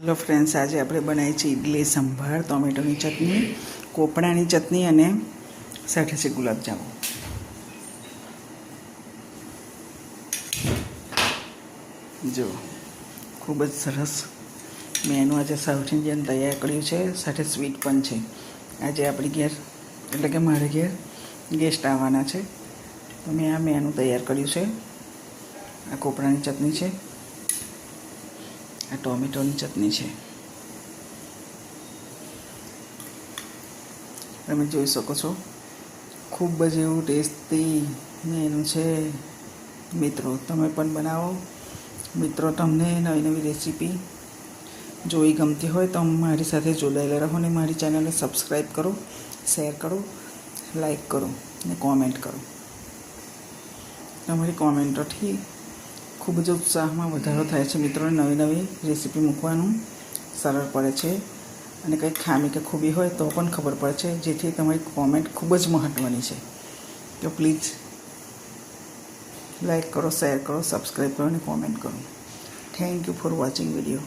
Hello friends, આજે આપણે બનાવી છે ઇડલી સંભાર, ટોમેટોની ચટણી, કોપરાની ચટણી અને સાથે છે ગુલાબજાંબુ. જો ખૂબ જ સરસ મેનુ આજે સાઉથ ઇન્ડિયન તૈયાર કર્યું છે. સાથે સ્વીટ પણ છે. આજે આપણી ઘેર એટલે કે મારે ઘેર ગેસ્ટ આવવાના છે, તો મેં આ મેનુ તૈયાર કર્યું છે. આ કોપરાની ચટણી છે, આ ટોમેટોની ચટણી છે. તમે જોઈ શકો છો, ખૂબ જ એવું ટેસ્ટી મેનુ છે. મિત્રો, તમે પણ બનાવો. મિત્રો, તમને નવી નવી રેસીપી જોઈ ગમતી હોય તો મારી સાથે જોડાયેલા રહો અને મારી ચેનલને સબસ્ક્રાઈબ કરો, શેર કરો, લાઈક કરો અને કોમેન્ટ કરો. તમારી કોમેન્ટોથી ખૂબ જ ઉત્સાહમાં વધારો થાય છે. મિત્રોને નવી નવી રેસીપી મૂકવાનું સરળ પડે છે અને કંઈક ખામી કે ખૂબી હોય તો પણ ખબર પડે છે, જેથી તમારી કોમેન્ટ ખૂબ જ મહત્ત્વની છે. તો પ્લીઝ લાઈક કરો, શેર કરો, સબસ્ક્રાઈબ કરો અને કોમેન્ટ કરો. Thank you for watching video.